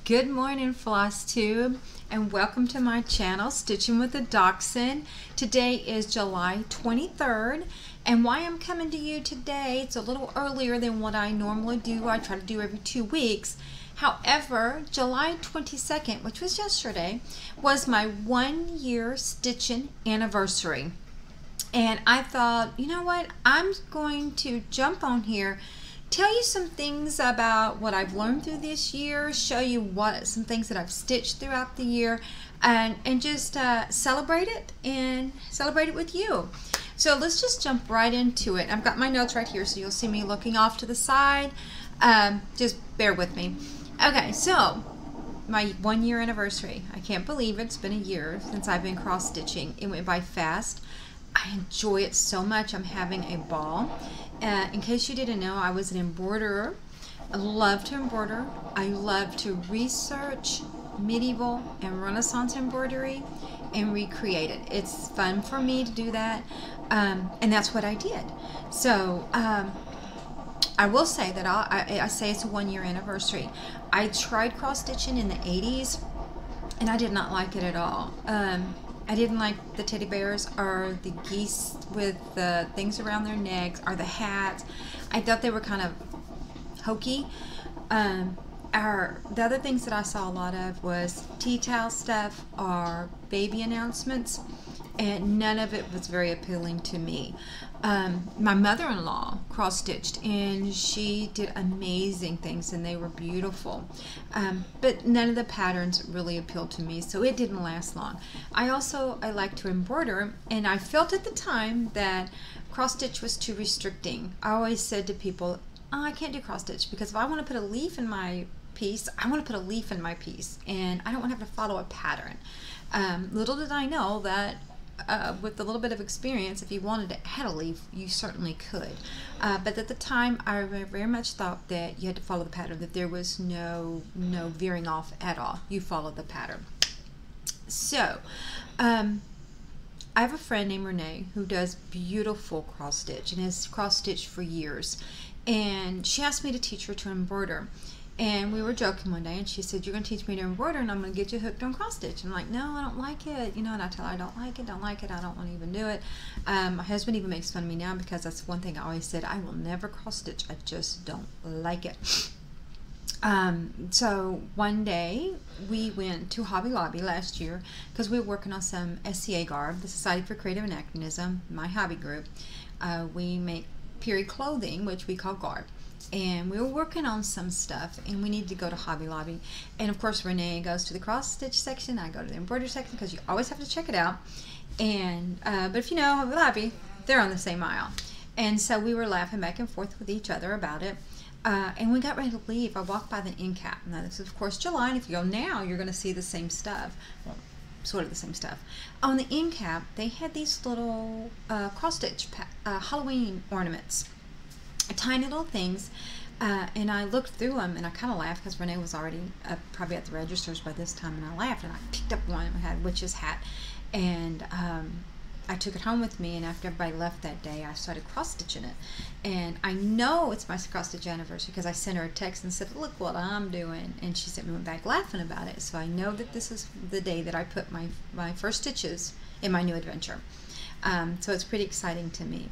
Good morning, Flosstube, and welcome to my channel, Stitching with the Dachshund. Today is July 23rd, and why I'm coming to you today, it's a little earlier than what I normally do. I try to do every 2 weeks. However, July 22nd, which was yesterday, was my 1-year stitching anniversary. And I thought, you know what, I'm going to jump on here, tell you some things about what I've learned through this year, show you some things that I've stitched throughout the year, and just celebrate it with you. So let's just jump right into it. I've got my notes right here, so you'll see me looking off to the side. Just bear with me. Okay, so my 1-year anniversary. I can't believe it's been a year since I've been cross stitching. It went by fast. I enjoy it so much. I'm having a ball. In case you didn't know, I was an embroiderer. I love to embroider. I love to research medieval and Renaissance embroidery and recreate it. It's fun for me to do that, and that's what I did. So I will say that I say it's a 1-year anniversary. I tried cross stitching in the 80s, and I did not like it at all. I didn't like the teddy bears or the geese with the things around their necks or the hats. I thought they were kind of hokey. The other things that I saw a lot of was tea towel stuff or baby announcements, and none of it was very appealing to me. My mother-in-law cross-stitched, and she did amazing things, and they were beautiful. But none of the patterns really appealed to me, so it didn't last long. I like to embroider, and I felt at the time that cross-stitch was too restricting. I always said to people, oh, I can't do cross-stitch, because if I want to put a leaf in my piece, I want to put a leaf in my piece, and I don't want to have to follow a pattern. Little did I know that with a little bit of experience, if you wanted to add a leaf, you certainly could. But at the time, I very much thought that you had to follow the pattern, that there was no veering off at all. You follow the pattern. So, I have a friend named Renee who does beautiful cross stitch and has cross stitched for years. And she asked me to teach her to embroider. And we were joking one day, and she said, you're going to teach me to embroider, and I'm going to get you hooked on cross stitch. I'm like, no, I don't like it. You know, and I tell her, I don't like it, I don't want to even do it. My husband even makes fun of me now, because that's one thing I always said, I will never cross stitch. I just don't like it. So one day we went to Hobby Lobby last year, because we were working on some SCA garb, the Society for Creative Anachronism, my hobby group. We make period clothing, which we call garb. And we were working on some stuff, and we needed to go to Hobby Lobby. And of course, Renee goes to the cross stitch section, I go to the embroidery section, because you always have to check it out. And but if you know Hobby Lobby, they're on the same aisle. And so we were laughing back and forth with each other about it. And we got ready to leave. I walked by the end cap. Now this is of course July, and if you go now, you're going to see the same stuff. Well, sort of the same stuff. On the end cap, they had these little cross stitch Halloween ornaments. Tiny little things, and I looked through them, and I kind of laughed, because Renee was already probably at the registers by this time, and I laughed, and I picked up one that had a witch's hat, and I took it home with me, and after everybody left that day, I started cross-stitching it. And I know it's my cross-stitch anniversary, because I sent her a text and said, look what I'm doing, and she sent me back laughing about it. So I know that this is the day that I put my first stitches in my new adventure. So it's pretty exciting to me.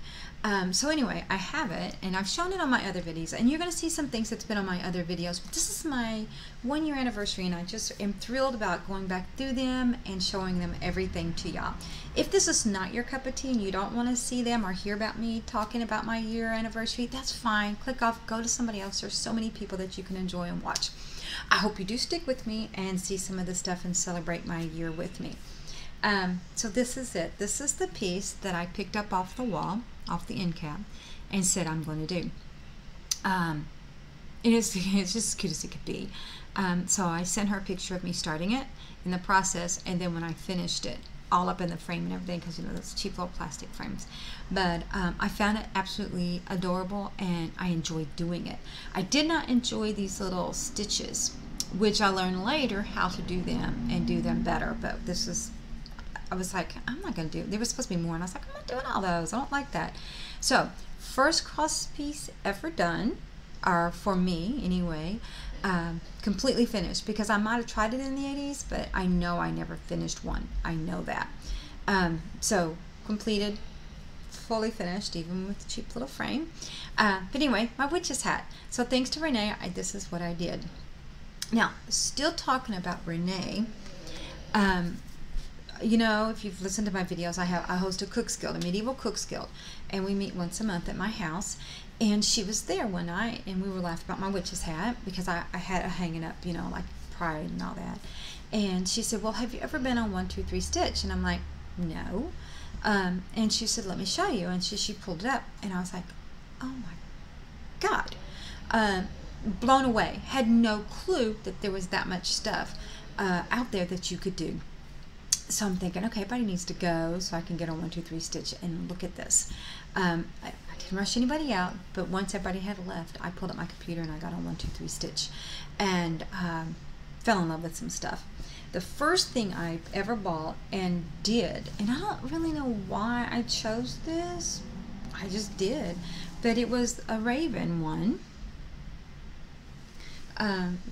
So anyway, I have it, and I've shown it on my other videos, and you're going to see some things that's been on my other videos, but this is my 1-year anniversary, and I just am thrilled about going back through them and showing them everything to y'all. If this is not your cup of tea and you don't want to see them or hear about me talking about my year anniversary, that's fine. Click off, go to somebody else. There's so many people that you can enjoy and watch. I hope you do stick with me and see some of the stuff and celebrate my year with me. So this is it. This is the piece that I picked up off the wall, off the end cap, and said I'm going to do. It's just as cute as it could be. So I sent her a picture of me starting it in the process, and then when I finished it, all up in the frame and everything, because you know those cheap little plastic frames. But I found it absolutely adorable, and I enjoyed doing it. I did not enjoy these little stitches, which I learned later how to do them and do them better. But this is, I was like, I'm not going to do it. There was supposed to be more, and I was like, I'm not doing all those. I don't like that. So, first cross piece ever done, or for me anyway, completely finished, because I might have tried it in the 80s, but I know I never finished one. I know that. So completed, fully finished, even with the cheap little frame. But anyway, my witch's hat. So thanks to Renee, this is what I did. Now, still talking about Renee, you know, if you've listened to my videos, I host a Cooks Guild, a medieval Cooks Guild, and we meet once a month at my house. And she was there one night, and we were laughing about my witch's hat, because I had it hanging up, you know, like pride and all that. And she said, well, have you ever been on 1, 2, 3 stitch? And I'm like, no. And she said, let me show you. And she pulled it up, and I was like, oh my God. Blown away. Had no clue that there was that much stuff out there that you could do. So I'm thinking, okay, everybody needs to go so I can get on 1, 2, 3 stitch and look at this. I didn't rush anybody out, but once everybody had left, I pulled up my computer and I got on 1, 2, 3 stitch, and fell in love with some stuff. The first thing I ever bought and did, and I don't really know why I chose this, I just did, but it was a Raven one.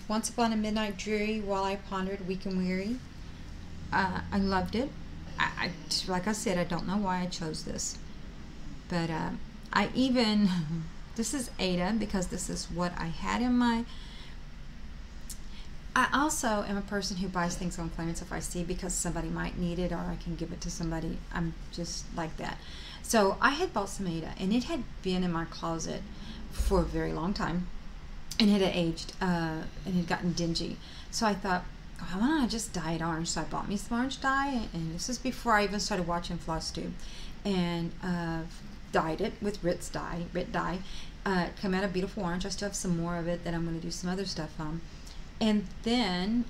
Once Upon a Midnight Dreary, While I Pondered, Weak and Weary. I loved it. Like I said, I don't know why I chose this, but I even, this is Ada, because this is what I had in my, I also am a person who buys things on clearance if I see, because somebody might need it or I can give it to somebody. I'm just like that. So I had bought some Ada, and it had been in my closet for a very long time, and it had aged and had gotten dingy. So I thought, why don't I just dye it orange? So I bought me some orange dye, and this is before I even started watching Flosstube, and dyed it with Rit dye. Come out a beautiful orange. I still have some more of it that I'm going to do some other stuff on. And then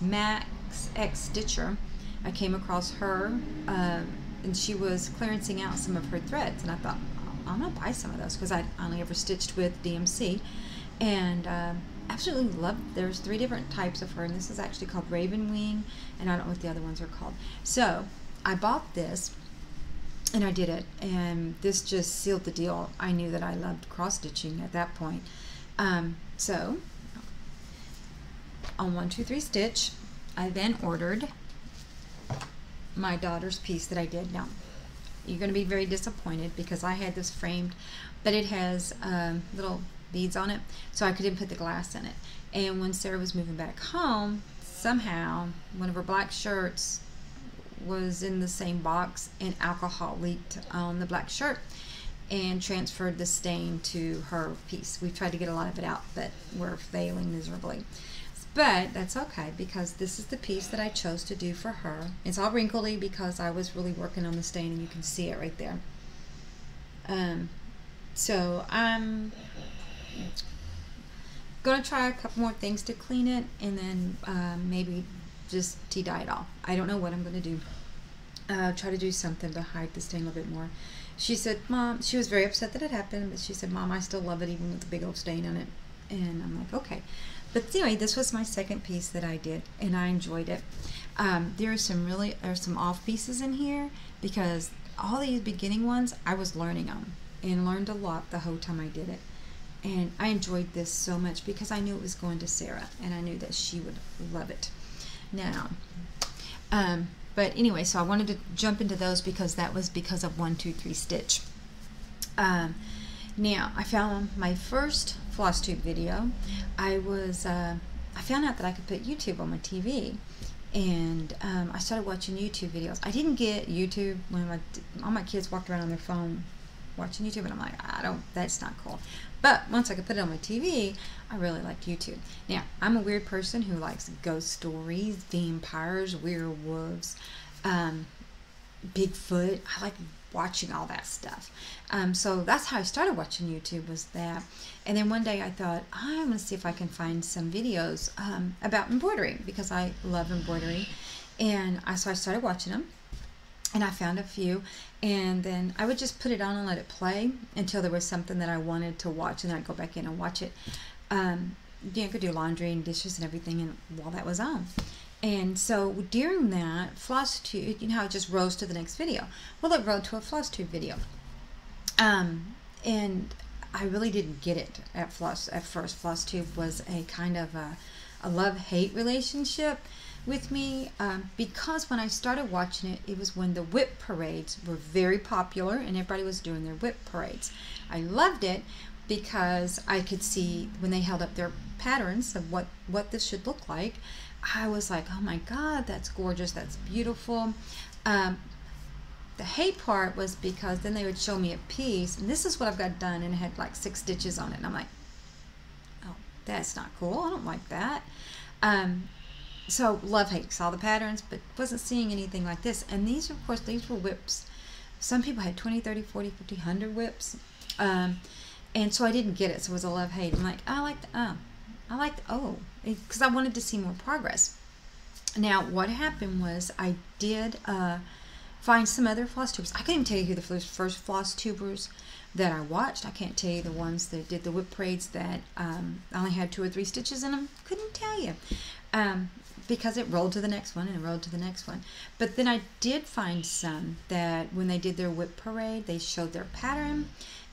Max X Stitcher, I came across her, and she was clearancing out some of her threads, and I thought, oh, I'm going to buy some of those, because I only ever stitched with DMC, and absolutely loved. There's 3 different types of her, and this is actually called Raven Wing, and I don't know what the other ones are called. So I bought this, and I did it, and this just sealed the deal. I knew that I loved cross stitching at that point. So on 1, 2, 3 stitch, I then ordered my daughter's piece that I did. Now you're going to be very disappointed, because I had this framed, but it has little beads on it, so I couldn't put the glass in it. And when Sarah was moving back home, somehow one of her black shirts was in the same box, and alcohol leaked on the black shirt and transferred the stain to her piece. We tried to get a lot of it out, but we're failing miserably. But that's okay, because this is the piece that I chose to do for her. It's all wrinkly because I was really working on the stain, and you can see it right there. So I'm gonna try a couple more things to clean it, and then maybe just tea dye it off. I don't know what I'm gonna do. Try to do something to hide the stain a little bit more. She said, Mom, she was very upset that it happened, but she said, Mom, I still love it even with the big old stain on it. And I'm like, okay. But anyway, this was my second piece that I did, and I enjoyed it. There's some off pieces in here, because all these beginning ones I was learning on, and learned a lot the whole time I did it. And I enjoyed this so much because I knew it was going to Sarah, and I knew that she would love it. Now, but anyway, so I wanted to jump into those because that was because of 1, 2, 3 stitch. Now I found my first Flosstube video. I found out that I could put YouTube on my TV, and I started watching YouTube videos. I didn't get YouTube when all my kids walked around on their phone watching YouTube, and I'm like, that's not cool. But once I could put it on my TV, I really liked YouTube. Now, I'm a weird person who likes ghost stories, vampires, werewolves, Bigfoot. I like watching all that stuff. So that's how I started watching YouTube, was that. And then one day I thought, I'm going to see if I can find some videos about embroidery, because I love embroidery. And so I started watching them, and I found a few, and then I would just put it on and let it play until there was something that I wanted to watch, and then I'd go back in and watch it. I could do laundry and dishes and everything, and while that was on. And so during that, Flosstube, you know how it just rose to the next video? Well, it rose to a Flosstube video. And I really didn't get it at first. Flosstube was a kind of a love-hate relationship with me, because when I started watching it, it was when the whip parades were very popular and everybody was doing their whip parades. I loved it because I could see when they held up their patterns of what this should look like. I was like, oh my God, that's gorgeous, that's beautiful. The hate part was because then they would show me a piece, and this is what I've got done, and it had like 6 stitches on it, and I'm like, oh, that's not cool, I don't like that. So love-hate, saw the patterns, but wasn't seeing anything like this. And these, of course, these were whips. Some people had 20, 30, 40, 50, 100 whips. And so I didn't get it, so it was a love-hate. I'm like, because I wanted to see more progress. Now, what happened was I did find some other floss tubers. I couldn't even tell you who the first floss tubers that I watched. I can't tell you the ones that did the whip parades that only had 2 or 3 stitches in them. Couldn't tell you. Because it rolled to the next one and it rolled to the next one. But then I did find some that when they did their whip parade, they showed their pattern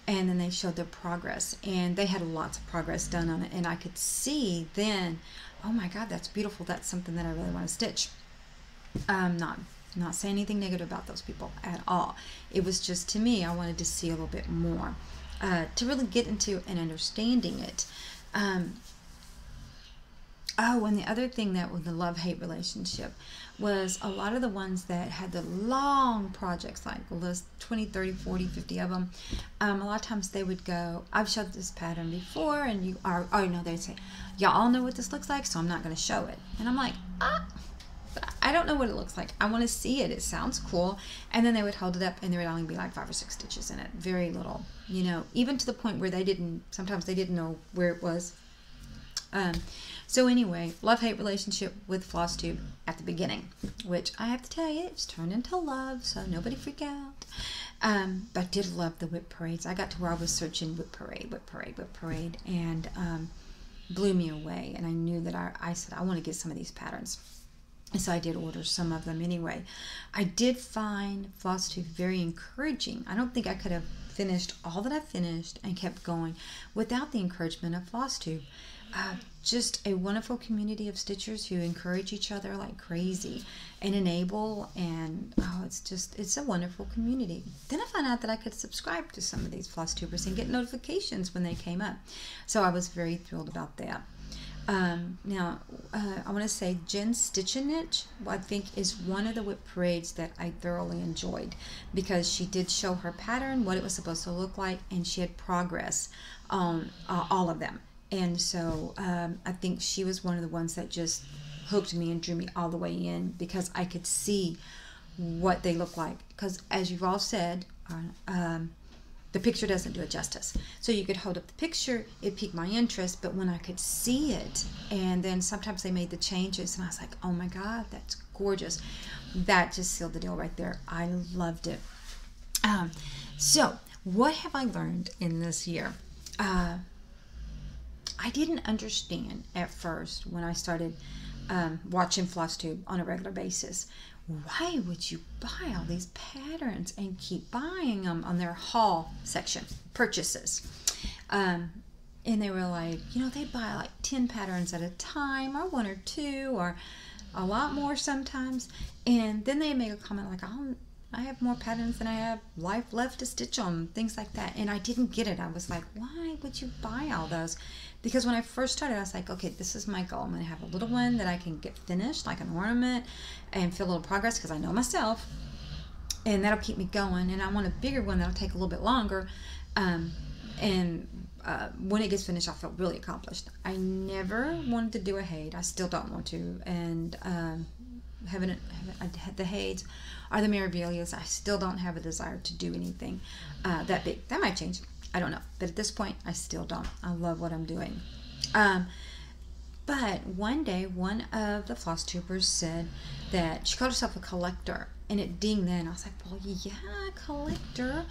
and then they showed their progress. And they had lots of progress done on it. And I could see then, oh my God, that's beautiful. That's something that I really want to stitch. Not saying anything negative about those people at all. It was just, to me, I wanted to see a little bit more to really get into and understanding it. Oh, and the other thing that was the love-hate relationship was a lot of the ones that had the long projects, like a list 20, 30, 40, 50 of them. A lot of times they would go, I've showed this pattern before, and you are, oh no, they'd say, y'all all know what this looks like, so I'm not going to show it. And I'm like, I don't know what it looks like. I want to see it. It sounds cool. And then they would hold it up and there would only be like 5 or 6 stitches in it. Very little, you know, even to the point where sometimes they didn't know where it was. So anyway, love-hate relationship with Flosstube at the beginning, which I have to tell you, it's turned into love, so nobody freak out. But I did love the whip parades. I got to where I was searching whip parade, and blew me away. And I knew that I said, I want to get some of these patterns. And so I did order some of them anyway. I did find Flosstube very encouraging. I don't think I could have finished all that I finished and kept going without the encouragement of Flosstube. Just a wonderful community of stitchers who encourage each other like crazy and enable, and it's a wonderful community. Then I found out that I could subscribe to some of these Flosstubers and get notifications when they came up. So I was very thrilled about that. Now, I want to say Jen's Stitch-A-Niche, I think, is one of the whip parades that I thoroughly enjoyed because she did show her pattern, what it was supposed to look like, and she had progress on all of them. And so I think she was one of the ones that just hooked me and drew me all the way in because I could see what they look like. Because as you've all said, the picture doesn't do it justice. So you could hold up the picture, it piqued my interest, but when I could see it, and then sometimes they made the changes, and I was like, oh my God, that's gorgeous. That just sealed the deal right there. I loved it. So what have I learned in this year? I didn't understand at first when I started watching Flosstube on a regular basis. Why would you buy all these patterns and keep buying them on their haul section, purchases? And they were like, you know, they buy like 10 patterns at a time, or 1 or 2, or a lot more sometimes. And then they make a comment like, I have more patterns than I have life left to stitch on, things like that. And I didn't get it. I was like, why would you buy all those? Because when I first started, I was like, okay, this is my goal. I'm going to have a little one that I can get finished, like an ornament, and feel a little progress because I know myself. And that'll keep me going. And I want a bigger one that'll take a little bit longer. When it gets finished, I'll feel really accomplished. I never wanted to do a Haid. I still don't want to. And the Haids or the Mirabilias, I still don't have a desire to do anything that big. That might change. I don't know. But at this point, I still don't. I love what I'm doing. But one day, one of the Flosstubers said that she called herself a collector. And it dinged then. I was like, well, yeah, collector.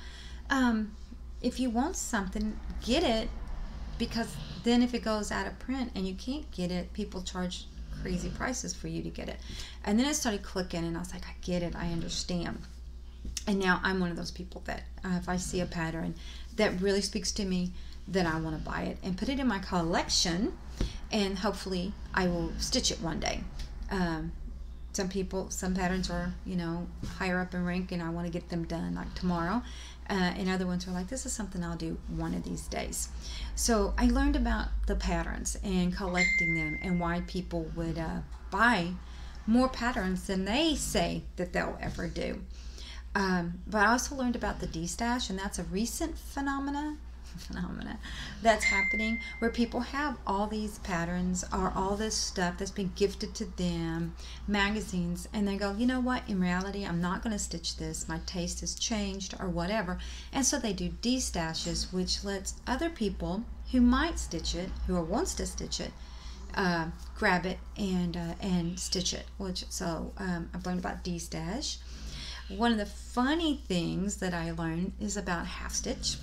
If you want something, get it. Because then if it goes out of print and you can't get it, people charge crazy prices for you to get it. And then it started clicking and I was like, I get it, I understand. And now I'm one of those people that if I see a pattern that really speaks to me, then I want to buy it and put it in my collection, and hopefully I will stitch it one day. Some patterns are, you know, higher up in rank and I want to get them done like tomorrow. And other ones are like, this is something I'll do one of these days. So I learned about the patterns and collecting them and why people would buy more patterns than they say that they'll ever do. But I also learned about the D-stash, and that's a recent phenomena that's happening, where people have all these patterns or all this stuff that's been gifted to them, magazines, and they go, you know what, in reality I'm not going to stitch this, my taste has changed or whatever, and so they do D-stashes, which lets other people who might stitch it, who wants to stitch it, grab it and stitch it. I've learned about D-stash. One of the funny things that I learned is about half stitch.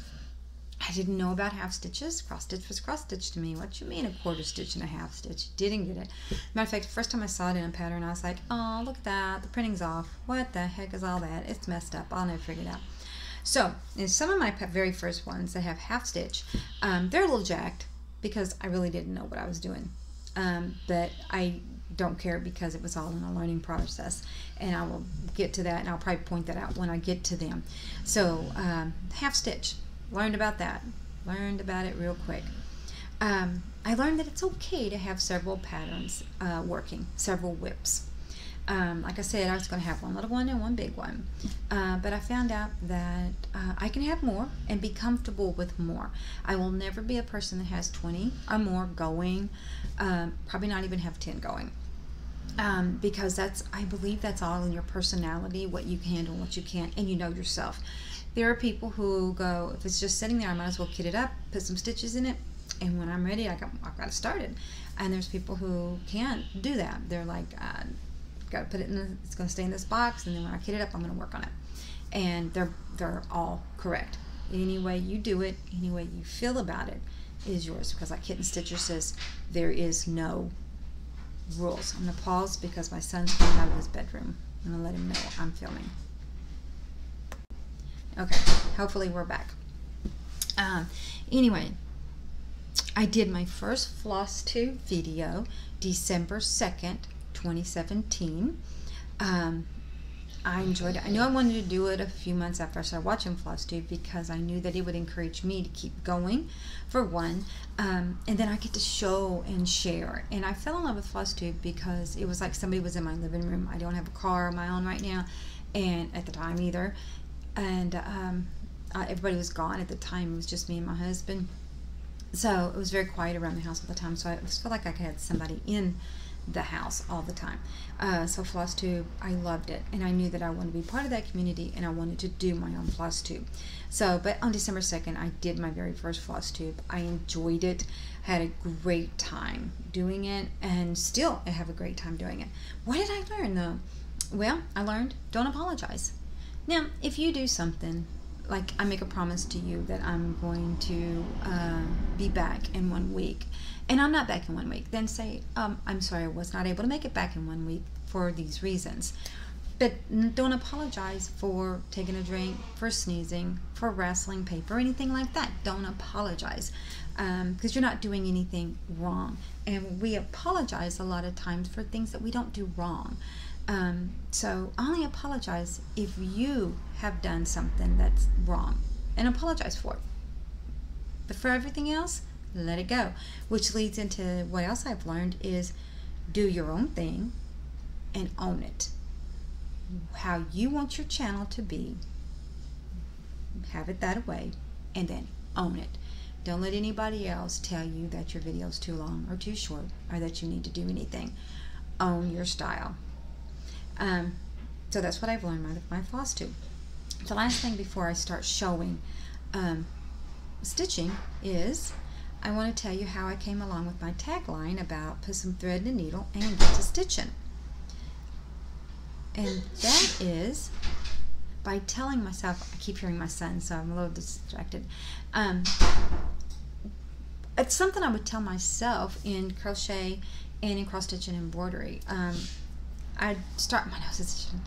I didn't know about half stitches. Cross stitch was cross stitch to me. What you mean a quarter stitch and a half stitch? Didn't get it. Matter of fact, the first time I saw it in a pattern, I was like, oh, look at that. The printing's off. What the heck is all that? It's messed up. I'll never figure it out. So, in some of my very first ones that have half stitch, they're a little jacked because I really didn't know what I was doing. But I don't care because it was all in a learning process, and I will get to that, and I'll probably point that out when I get to them. So, half stitch. Learned about that. Learned about it real quick. I learned that it's okay to have several patterns working, several whips. Like I said, I was going to have one little one and one big one. But I found out that I can have more and be comfortable with more. I will never be a person that has 20 or more going, probably not even have 10 going. Because I believe that's all in your personality, what you can handle, what you can't, and you know yourself. There are people who go, if it's just sitting there, I might as well kit it up, put some stitches in it, and when I'm ready, I've got it started. And there's people who can't do that. They're like, got to put it in, it's going to stay in this box, and then when I kit it up, I'm going to work on it. And they're all correct. Any way you do it, any way you feel about it is yours. Because like Kitten Stitcher says, there is no rules. I'm going to pause because my son's coming out of his bedroom. I'm going to let him know I'm filming. Okay, hopefully we're back. Anyway, I did my first Flosstube video December 2nd, 2017. I enjoyed it. I knew I wanted to do it a few months after I started watching Flosstube because I knew that it would encourage me to keep going, for one, and then I get to show and share. And I fell in love with Flosstube because it was like somebody was in my living room. I don't have a car of my own right now, and at the time either. And everybody was gone at the time. It was just me and my husband. So it was very quiet around the house all the time. So I felt like I had somebody in the house all the time. So Flosstube, I loved it. And I knew that I wanted to be part of that community, and I wanted to do my own Flosstube. So, but on December 2nd, I did my very first Flosstube. I enjoyed it. Had a great time doing it, and still I have a great time doing it. What did I learn though? Well, I learned don't apologize. Now, if you do something, like I make a promise to you that I'm going to be back in 1 week, and I'm not back in 1 week, then say, I'm sorry, I was not able to make it back in 1 week for these reasons. But don't apologize for taking a drink, for sneezing, for wrestling paper, anything like that. Don't apologize, because you're not doing anything wrong. And we apologize a lot of times for things that we don't do wrong. So only apologize if you have done something that's wrong, and apologize for it. But for everything else, let it go. Which leads into what else I've learned is do your own thing and own it. How you want your channel to be, have it that way, and then own it. Don't let anybody else tell you that your video is too long or too short, or that you need to do anything. Own your style. So that's what I've learned with my Flosstube. The last thing before I start showing stitching is I want to tell you how I came along with my tagline about put some thread in a needle and get to stitching. And that is by telling myself, I keep hearing my son, so I'm a little distracted. It's something I would tell myself in crochet and in cross stitch and embroidery. I'd start, my nose is itching,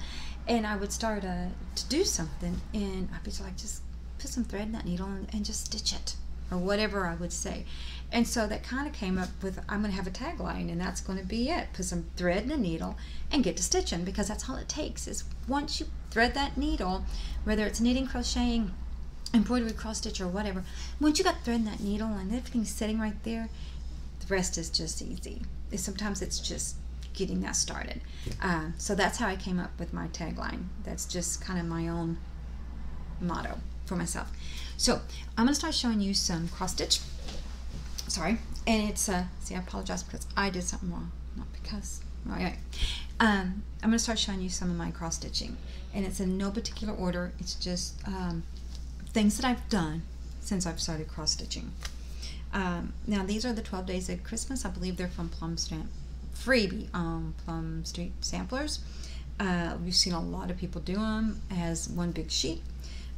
and I would start to do something, and I'd be like, just put some thread in that needle and just stitch it, or whatever I would say. And so that kind of came up with, I'm going to have a tagline, and that's going to be it. Put some thread and a needle and get to stitching, because that's all it takes is once you thread that needle, whether it's knitting, crocheting, embroidery, cross stitch, or whatever, once you got thread in that needle and everything's sitting right there, the rest is just easy. Sometimes it's just getting that started. So that's how I came up with my tagline. That's just kind of my own motto for myself. So I'm going to start showing you some cross stitch. Sorry, and it's see, I apologize because I did something wrong, not because. Right. I'm going to start showing you some of my cross stitching, and it's in no particular order. It's just things that I've done since I've started cross stitching. Now these are the 12 Days of Christmas. I believe they're from Plum Street Samplers. We've seen a lot of people do them as one big sheet,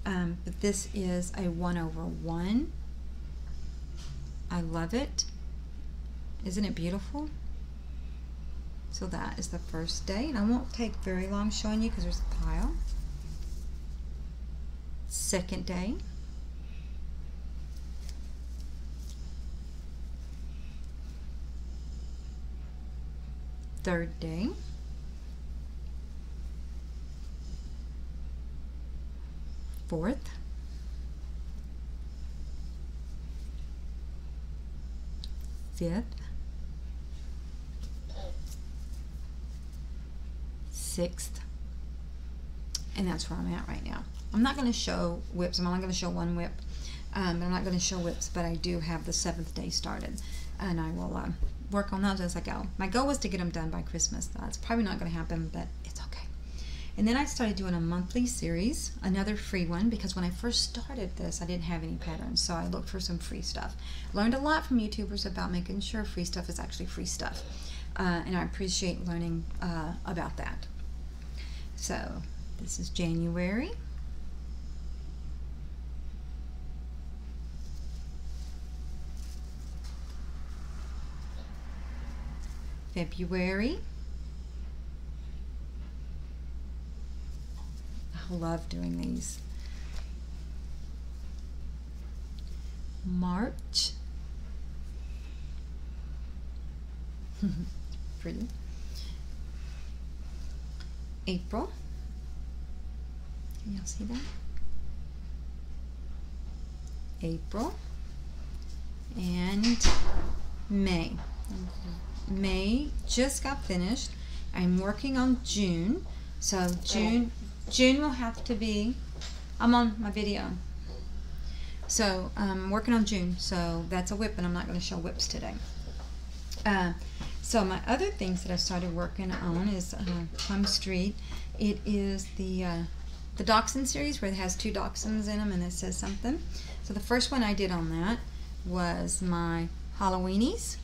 but this is a 1/1. I love it. Isn't it beautiful? So that is the first day, and I won't take very long showing you because there's a pile. Second day. Third day. Fourth. Fifth. Sixth. And that's where I'm at right now. I'm not going to show whips. I'm only going to show one whip. I'm not going to show whips, but I do have the 7th day started, and I will work on those as I go. My goal was to get them done by Christmas. That's probably not going to happen, but it's okay. And then I started doing a monthly series, another free one, because when I first started this, I didn't have any patterns, so I looked for some free stuff. Learned a lot from YouTubers about making sure free stuff is actually free stuff, and I appreciate learning about that. So this is January. February. I love doing these. March. Pretty. April. Can y'all see that? April. And May. May just got finished. I'm working on June. So June will have to be, I'm on my video. So I'm working on June. So that's a whip, and I'm not going to show whips today. So my other things that I started working on is Plum Street. It is the Dachshund series, where it has 2 dachshunds in them and it says something. So the first one I did on that was my Halloweenies.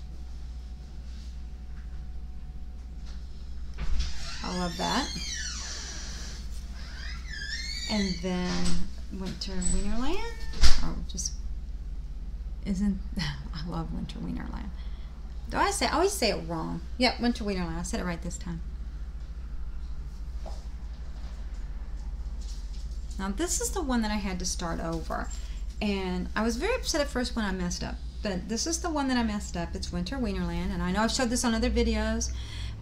I love that. And then Winter Wienerland. Oh, just isn't. I love Winter Wienerland. I always say it wrong. Yep, Winter Wienerland. I said it right this time. Now this is the one that I had to start over, and I was very upset at first when I messed up. But this is the one that I messed up. It's Winter Wienerland, and I know I've showed this on other videos.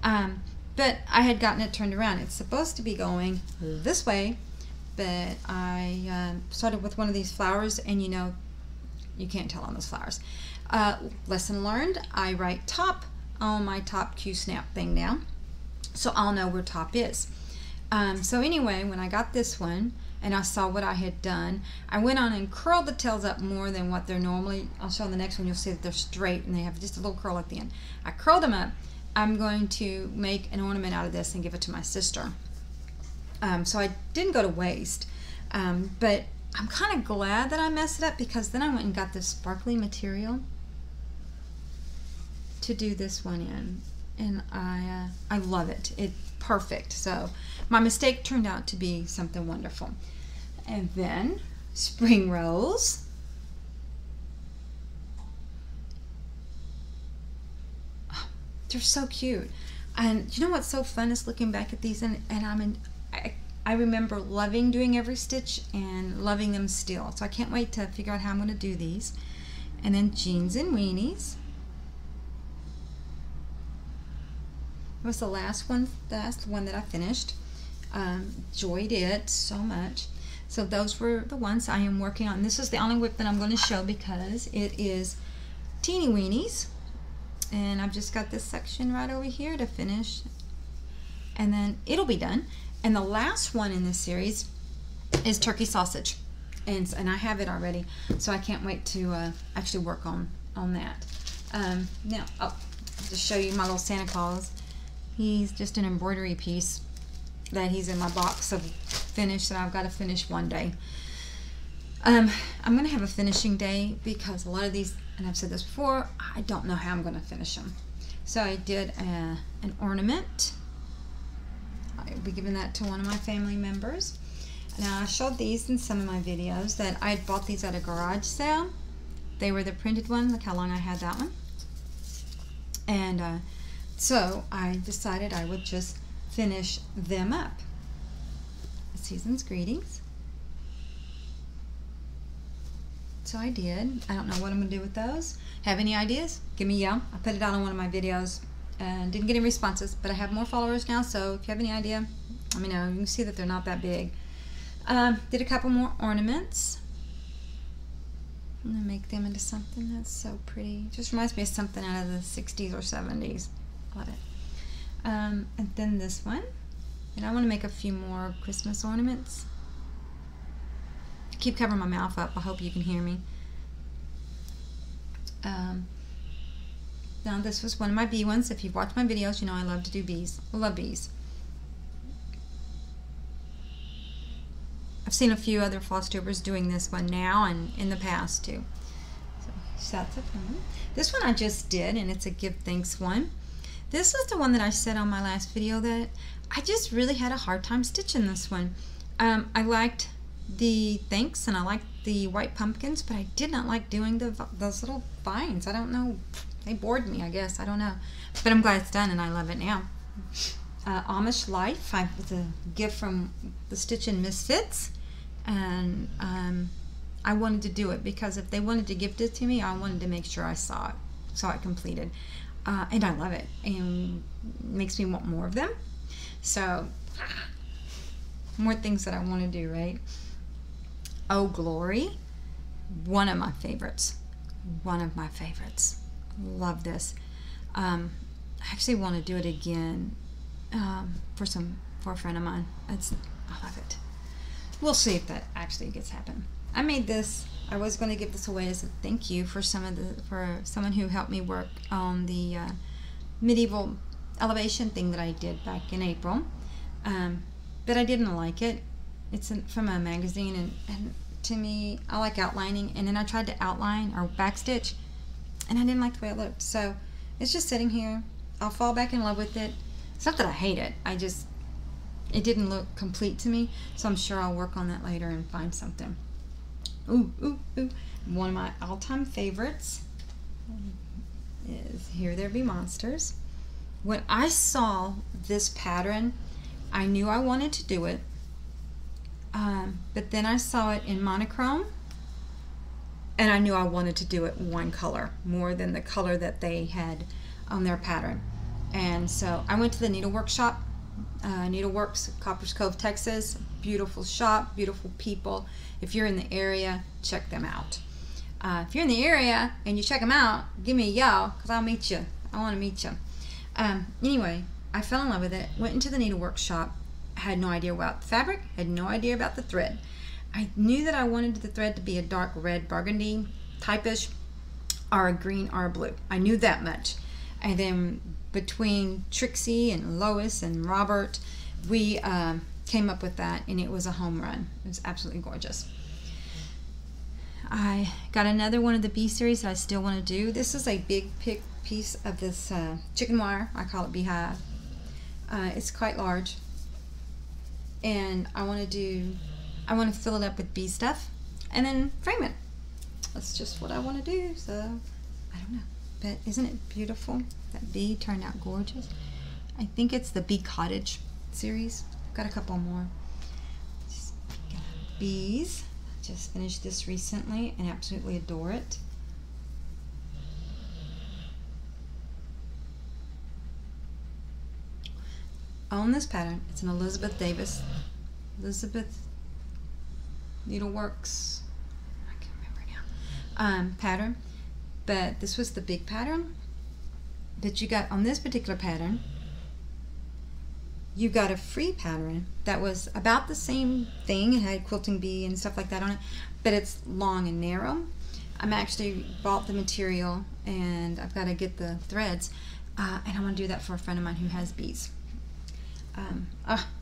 But I had gotten it turned around. It's supposed to be going this way, but I started with one of these flowers, and you know, you can't tell on those flowers. Lesson learned, I write top on my top Q-snap thing now, so I'll know where top is. So anyway, when I got this one, and I saw what I had done, I went on and curled the tails up more than what they're normally. I'll show on the next one, you'll see that they're straight, and they have just a little curl at the end. I curled them up. I'm going to make an ornament out of this and give it to my sister. So I didn't go to waste, but I'm kind of glad that I messed it up, because then I went and got this sparkly material to do this one in, and I love it. It's perfect. So my mistake turned out to be something wonderful. And then Spring Rose. They're so cute. And you know what's so fun is looking back at these, and I remember loving doing every stitch and loving them still. So I can't wait to figure out how I'm going to do these. and then Jeans and Weenies. It was the last one that I finished. Enjoyed it so much. So those were the ones I am working on. This is the only whip that I'm going to show because it is Teeny Weenies. And I've just got this section right over here to finish. And then it'll be done. And the last one in this series is Turkey Sausage. And I have it already. So I can't wait to actually work on that. Now, I'll just show you my little Santa Claus. He's just an embroidery piece that he's in my box of finish that I've got to finish one day. I'm going to have a finishing day because a lot of these, and I've said this before, I don't know how I'm going to finish them. So I did an ornament. I'll be giving that to one of my family members. Now I showed these in some of my videos that I had bought these at a garage sale. They were the printed one. Look how long I had that one. And so I decided I would just finish them up. Season's greetings. So I did. I don't know what I'm going to do with those. Have any ideas? Give me a yell. I put it out on one of my videos and didn't get any responses, but I have more followers now, so if you have any idea, let me know. You can see that they're not that big. Did a couple more ornaments. I'm going to make them into something that's so pretty. Just reminds me of something out of the 60s or 70s. Love it. And then this one. And I want to make a few more Christmas ornaments. I keep covering my mouth up. I hope you can hear me. Now this was one of my bee ones. If you've watched my videos, you know I love to do bees. I love bees. I've seen a few other Flosstubers doing this one now and in the past too. So that's a fun one. This one I just did, and it's a give thanks one. This was the one that I said on my last video that I just really had a hard time stitching this one. I liked the thanks and I liked the white pumpkins, but I did not like doing those little vines. I don't know. They bored me, I guess. I don't know. But I'm glad it's done and I love it now. Amish Life. It was a gift from the Stitchin' Misfits. And I wanted to do it because if they wanted to gift it to me, I wanted to make sure I saw it completed. And I love it, and it makes me want more of them. So, more things that I want to do, right? Oh Glory, one of my favorites. One of my favorites. Love this. I actually want to do it again for a friend of mine. I love it. We'll see if that actually gets happen. I made this. I was going to give this away as a thank you for someone who helped me work on the medieval elevation thing that I did back in April. But I didn't like it. It's from a magazine, and to me, I like outlining. And then I tried to outline or backstitch, and I didn't like the way it looked. So it's just sitting here. I'll fall back in love with it. It's not that I hate it. It didn't look complete to me. So I'm sure I'll work on that later and find something. Ooh, ooh, ooh. One of my all-time favorites is Here There Be Monsters. When I saw this pattern, I knew I wanted to do it. But then I saw it in monochrome, and I knew I wanted to do it one color, more than the color that they had on their pattern. And so I went to the Needlework shop, Needleworks, Coppers Cove, Texas. Beautiful shop, beautiful people. If you're in the area, check them out. If you're in the area and you check them out, give me a yell, because I'll meet you. I want to meet you. Anyway, I fell in love with it, went into the Needlework shop, had no idea about the fabric, had no idea about the thread. I knew that I wanted the thread to be a dark red burgundy type-ish, or a green or a blue. I knew that much. And then between Trixie and Lois and Robert, we came up with that, and it was a home run. It was absolutely gorgeous. I got another one of the bee series that I still want to do. This is a big piece of this chicken wire. I call it beehive. It's quite large, and I want to fill it up with bee stuff and then frame it. That's just what I want to do. So I don't know, but isn't it beautiful? That bee turned out gorgeous. I think it's the Bee Cottage series. I've got a couple more. Bees. Just finished this recently and absolutely adore it. own this pattern. It's an Elizabeth Needleworks, I can't remember now, pattern. But this was the big pattern that you got on this particular pattern. You got a free pattern that was about the same thing. It had quilting bee and stuff like that on it, but it's long and narrow. I'm actually bought the material and I've got to get the threads, and I want to do that for a friend of mine who has bees.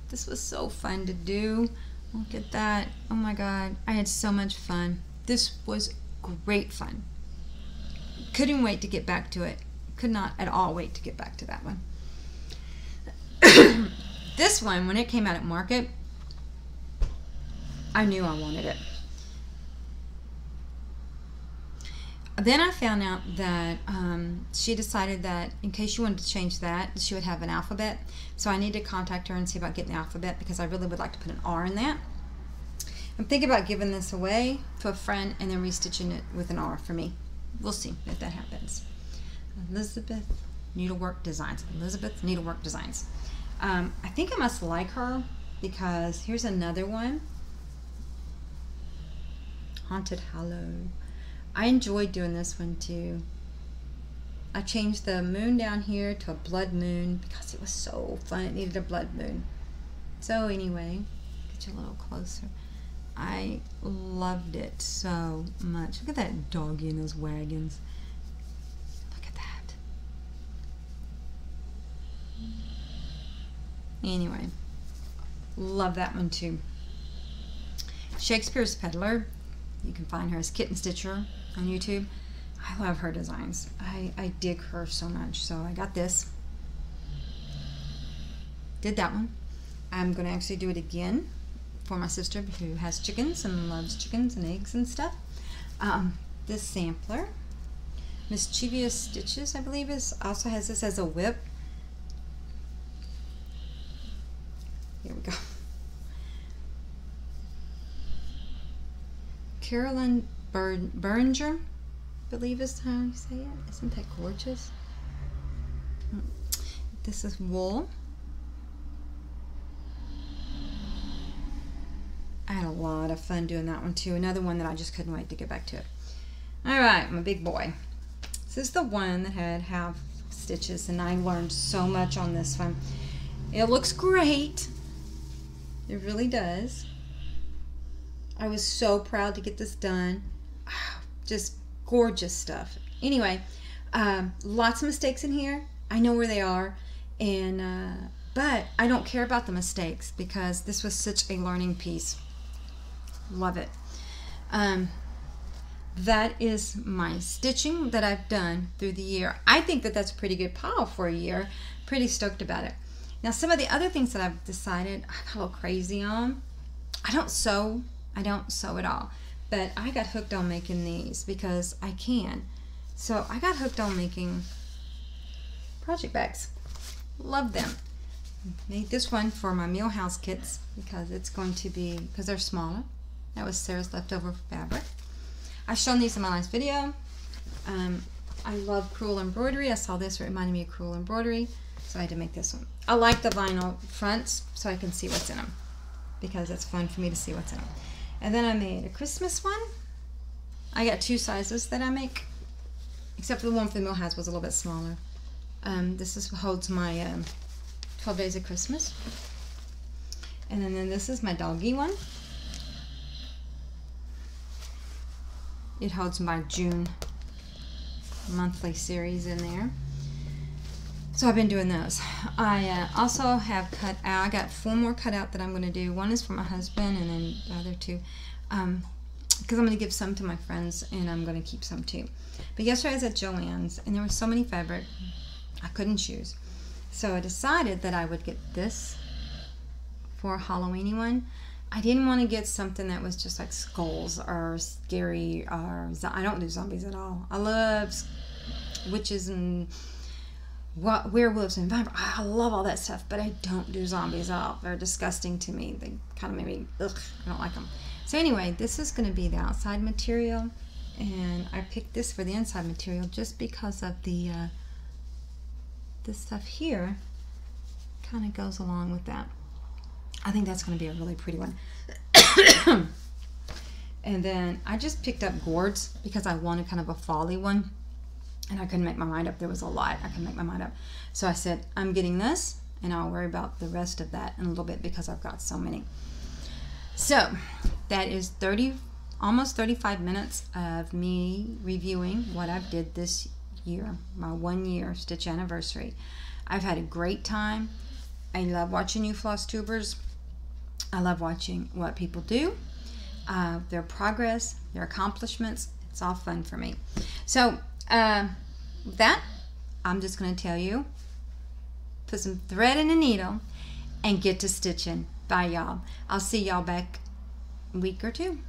This was so fun to do. Look at that. Oh my God, I had so much fun. This was great fun. Couldn't wait to get back to it. Could not at all wait to get back to that one. This one, when it came out at market, I knew I wanted it. Then I found out that she decided that in case she wanted to change that, she would have an alphabet. So I need to contact her and see about getting the alphabet, because I really would like to put an R in that. I'm thinking about giving this away to a friend and then restitching it with an R for me. We'll see if that happens. Elizabeth Needlework Designs. Elizabeth Needlework Designs. I think I must like her, because here's another one. Haunted Hollow. I enjoyed doing this one too. I changed the moon down here to a blood moon because it was so fun. It needed a blood moon. So anyway, get you a little closer. I loved it so much. Look at that doggy in those wagons. Look at that. Anyway, love that one too. Shakespeare's Peddler. You can find her as Kitten Stitcher on YouTube. I love her designs. I dig her so much. So I got this. Did that one. I'm going to actually do it again for my sister who has chickens and loves chickens and eggs and stuff. This sampler. Mischievous Stitches, I believe, also has this as a whip. Here we go. Carolyn Beringer, I believe is how you say it. Isn't that gorgeous? This is wool. I had a lot of fun doing that one too. Another one that I just couldn't wait to get back to it. All right, my big boy. This is the one that had half stitches, and I learned so much on this one. It looks great. It really does. I was so proud to get this done. Just gorgeous stuff. Anyway, lots of mistakes in here. I know where they are, and but I don't care about the mistakes because this was such a learning piece. Love it. That is my stitching that I've done through the year. I think that that's a pretty good pile for a year. Pretty stoked about it. Now, some of the other things that I've decided I got a little crazy on. I don't sew at all, but I got hooked on making these because I can. So I got hooked on making project bags. Love them. Made this one for my meal house kits because it's going to be, because they're smaller. That was Sarah's leftover fabric. I've shown these in my last video. I love crewel embroidery. I saw this, it reminded me of crewel embroidery, so I had to make this one. I like the vinyl fronts so I can see what's in them because it's fun for me to see what's in them. And then I made a Christmas one. I got two sizes that I make, except for the one for the mill house was a little bit smaller. This holds my 12 Days of Christmas. And then this is my doggy one. It holds my June monthly series in there. So I've been doing those. I also have cut out, I got 4 more cut out that I'm going to do. One is for my husband and then the other 2. Because I'm going to give some to my friends and I'm going to keep some too. But yesterday I was at Joann's and there was so many fabric I couldn't choose. So I decided that I would get this for a Halloweeny one. I didn't want to get something that was just like skulls or scary, or I don't do zombies at all. I love witches and werewolves and vampires. I love all that stuff, but I don't do zombies at all. They're disgusting to me. They kind of make me, ugh, I don't like them. So anyway, this is going to be the outside material, and I picked this for the inside material just because of the this stuff here kind of goes along with that. I think that's going to be a really pretty one. And then I just picked up gourds because I wanted kind of a folly one, and I couldn't make my mind up. There was a lot. I couldn't make my mind up. So I said, I'm getting this, and I'll worry about the rest of that in a little bit because I've got so many. So that is almost 35 minutes of me reviewing what I've did this year, my 1 year stitch anniversary. I've had a great time. I love watching you Flosstubers. I love watching what people do, their progress, their accomplishments. It's all fun for me. So with that, I'm just going to tell you, put some thread in a needle and get to stitching. Bye, y'all. I'll see y'all back a week or two.